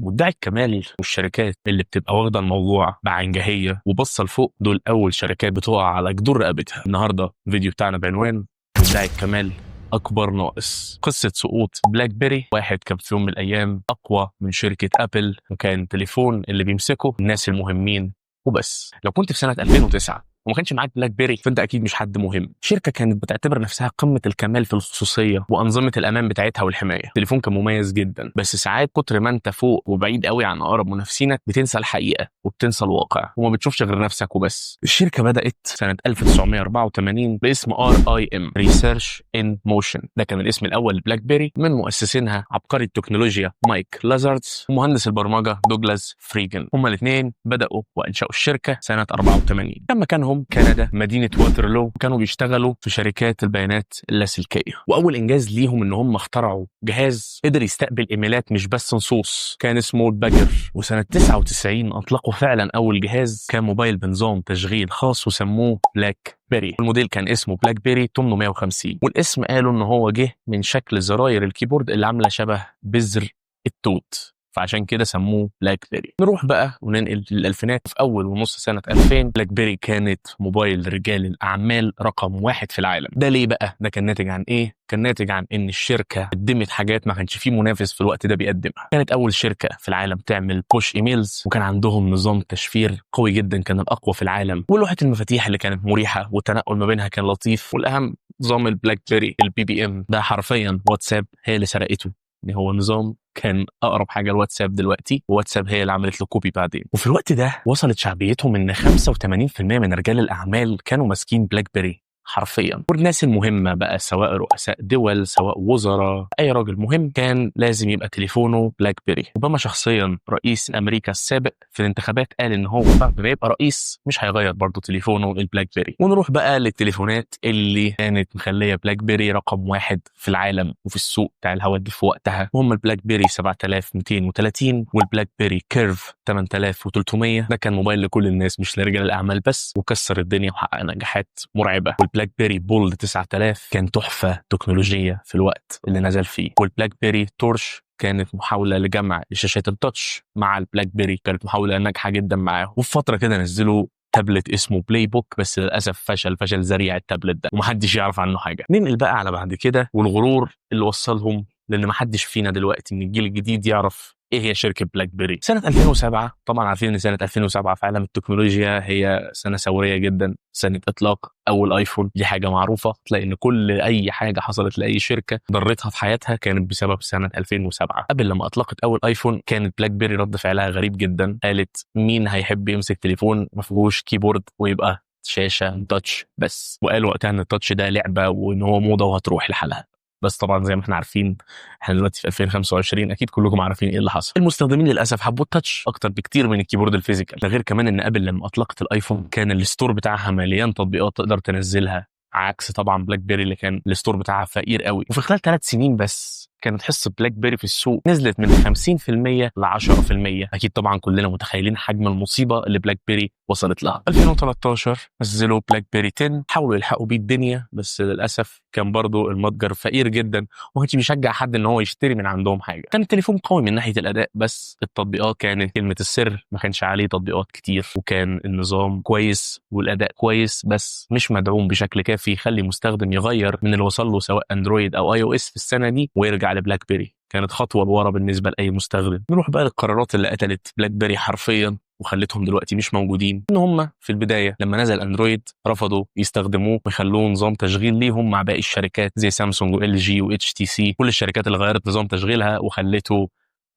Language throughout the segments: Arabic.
مدعي الكمال والشركات اللي بتبقى واخده الموضوع بعنجهيه وبصه لفوق دول اول شركات بتقع على جدور رقبتها. النهارده الفيديو بتاعنا بعنوان مدعي الكمال اكبر ناقص. قصه سقوط بلاك بيري. واحد كان في يوم من الايام اقوى من شركه ابل، وكان تليفون اللي بيمسكه الناس المهمين وبس. لو كنت في سنه 2009 وما كانش معاك بلاك بيري فانت اكيد مش حد مهم. شركه كانت بتعتبر نفسها قمه الكمال في الخصوصيه وانظمه الامان بتاعتها والحمايه. التليفون كان مميز جدا، بس ساعات كتر ما انت فوق وبعيد قوي عن اقرب منافسينك بتنسى الحقيقه وبتنسى الواقع وما بتشوفش غير نفسك وبس. الشركه بدات سنه 1984 باسم RIM Research in Motion. ده كان الاسم الاول لبلاك بيري، من مؤسسينها عبقري التكنولوجيا مايك لازاردز ومهندس البرمجه دوجلاس فريجن. هما الاثنين بداوا وانشأوا الشركه سنه 84. كان مكانهم كندا مدينه واترلو، وكانوا بيشتغلوا في شركات البيانات اللاسلكيه. واول انجاز ليهم ان هم اخترعوا جهاز قدر يستقبل ايميلات مش بس نصوص، كان اسمه الباجر. وسنه 99 اطلقوا فعلا اول جهاز كان موبايل بنظام تشغيل خاص وسموه بلاك بيري. الموديل كان اسمه بلاك بيري 850، والاسم قالوا ان هو جه من شكل زراير الكيبورد اللي عامله شبه بذر التوت، فعشان كده سموه بلاك بيري. نروح بقى وننقل للألفينات. في أول ونص سنة 2000 بلاك بيري كانت موبايل رجال الأعمال رقم 1 في العالم. ده ليه بقى؟ ده كان ناتج عن إيه؟ كان ناتج عن إن الشركة قدمت حاجات ما كانش فيه منافس في الوقت ده بيقدمها. كانت أول شركة في العالم تعمل بوش إيميلز، وكان عندهم نظام تشفير قوي جدا كان الأقوى في العالم، ولوحة المفاتيح اللي كانت مريحة والتنقل ما بينها كان لطيف، والأهم نظام البلاك بيري BBM. ده حرفيا واتساب هي اللي سرقته. ان هو نظام كان اقرب حاجه لواتساب دلوقتي، وواتساب هي اللي عملت له كوبي بعدين. وفي الوقت ده وصلت شعبيتهم ان 85% من رجال الاعمال كانوا ماسكين بلاك بيري حرفيا. والناس المهمه بقى سواء رؤساء دول سواء وزراء اي راجل مهم كان لازم يبقى تليفونه بلاك بيري. اوباما شخصيا رئيس امريكا السابق في الانتخابات قال ان هو بعد ما يبقى رئيس مش هيغير برضه تليفونه البلاك بيري. ونروح بقى للتليفونات اللي كانت مخليه بلاك بيري رقم 1 في العالم وفي السوق بتاع الهواتف في وقتها، وهم البلاك بيري 7230 والبلاك بيري كيرف 8300. ده كان موبايل لكل الناس مش لرجال الاعمال بس، وكسر الدنيا وحقق نجاحات مرعبه. والبلاك بيري بولد 9000 كان تحفه تكنولوجيه في الوقت اللي نزل فيه. والبلاك بيري تورش كانت محاولة لجمع الشاشات التاتش مع البلاك بيري، كانت محاولة ناجحة جدا معاه. وفي فترة كده نزلوا تابلت اسمه بلاي بوك، بس للاسف فشل ذريع التابلت ده ومحدش يعرف عنه حاجه. ننقل بقى على بعد كده والغرور اللي وصلهم لان محدش فينا دلوقتي من الجيل الجديد يعرف ايه هي شركه بلاك بيري. سنه 2007 طبعا عارفين ان سنه 2007 في عالم التكنولوجيا هي سنه ثوريه جدا، سنه اطلاق اول ايفون. دي حاجه معروفه، تلاقي ان كل اي حاجه حصلت لاي شركه ضرتها في حياتها كانت بسبب سنه 2007. قبل لما اطلقت اول ايفون كانت بلاك بيري رد فعلها غريب جدا، قالت مين هيحب يمسك تليفون ما فيهوش كيبورد ويبقى شاشه تاتش بس. وقالوا وقتها ان التاتش ده لعبه وان هو موضه وهتروح لحالها. بس طبعا زي ما احنا عارفين احنا دلوقتي في 2025 اكيد كلكم عارفين ايه اللي حصل. المستخدمين للاسف حبوا التاتش اكتر بكتير من الكيبورد الفيزيكال. ده غير كمان ان قبل لما اطلقت الايفون كان الستور بتاعها مليان تطبيقات تقدر تنزلها، عكس طبعا بلاك بيري اللي كان الستور بتاعها فقير قوي. وفي خلال 3 سنين بس كانت حصه بلاك بيري في السوق نزلت من 50% ل 10%. اكيد طبعا كلنا متخيلين حجم المصيبه اللي بلاك بيري وصلت لها. 2013 نزلوا بلاك بيري 10، حاولوا يلحقوا بيه الدنيا بس للاسف كان برضو المتجر فقير جدا وما كانش بيشجع حد ان هو يشتري من عندهم حاجه. كان التليفون قوي من ناحيه الاداء بس التطبيقات كانت كلمه السر، ما كانش عليه تطبيقات كتير، وكان النظام كويس والاداء كويس بس مش مدعوم بشكل كافي يخلي المستخدم يغير من اللي وصل له سواء اندرويد او iOS في السنه دي ويرجع لبلاك بيري. كانت خطوه لورا بالنسبه لاي مستخدم. نروح بقى للقرارات اللي قتلت بلاك بيري حرفيا وخلتهم دلوقتي مش موجودين. ان هم في البدايه لما نزل اندرويد رفضوا يستخدموه ويخلوه نظام تشغيل ليهم مع باقي الشركات زي سامسونج وال جي واتش تي سي، كل الشركات اللي غيرت نظام تشغيلها وخلته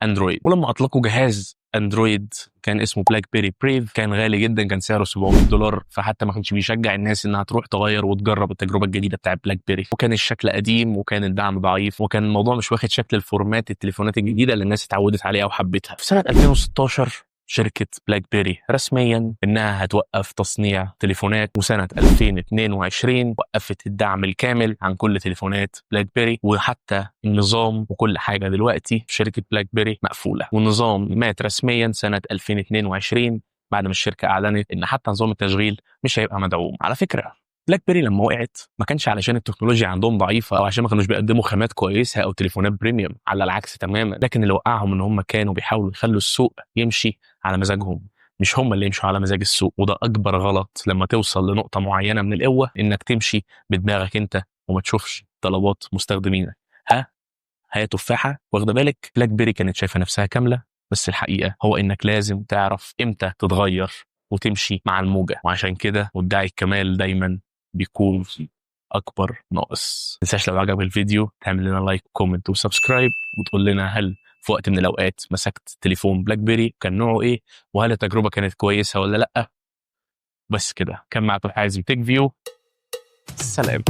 اندرويد. ولما اطلقوا جهاز اندرويد كان اسمه بلاك بيري بريف، كان غالي جدا، كان سعره $700، فحتى ما كانش بيشجع الناس انها تروح تغير وتجرب التجربه الجديده بتاع بلاك بيري. وكان الشكل قديم وكان الدعم ضعيف وكان الموضوع مش واخد شكل الفورمات التليفونات الجديده اللي الناس اتعودت عليها وحبتها. في سنه 2016 شركة بلاك بيري رسميا انها هتوقف تصنيع تليفونات، وسنة 2022 وقفت الدعم الكامل عن كل تليفونات بلاك بيري، وحتى النظام وكل حاجة دلوقتي في شركة بلاك بيري مقفولة. والنظام مات رسميا سنة 2022 بعد ما الشركة اعلنت ان حتى نظام التشغيل مش هيبقى مدعوم. على فكرة بلاك بيري لما وقعت ما كانش علشان التكنولوجيا عندهم ضعيفه او عشان ما كانوش بيقدموا خامات كويسه او تليفونات بريميوم، على العكس تماما. لكن اللي وقعهم ان هم كانوا بيحاولوا يخلوا السوق يمشي على مزاجهم، مش هم اللي يمشوا على مزاج السوق. وده اكبر غلط لما توصل لنقطه معينه من القوه، انك تمشي بدماغك انت وما تشوفش طلبات مستخدمينك. هي تفاحه واخده بالك؟ بلاك بيري كانت شايفه نفسها كامله، بس الحقيقه هو انك لازم تعرف امتى تتغير وتمشي مع الموجه. وعشان كده مدعي الكمال دايما بيكون اكبر ناقص. متنساش لو عجبك الفيديو تعمل لنا لايك وكومنت وسبسكرايب، وتقول لنا هل في وقت من الاوقات مسكت تليفون بلاك بيري كان نوعه ايه، وهل التجربه كانت كويسه ولا لا. بس كده، كان معكم حازم تيك فيو. سلام.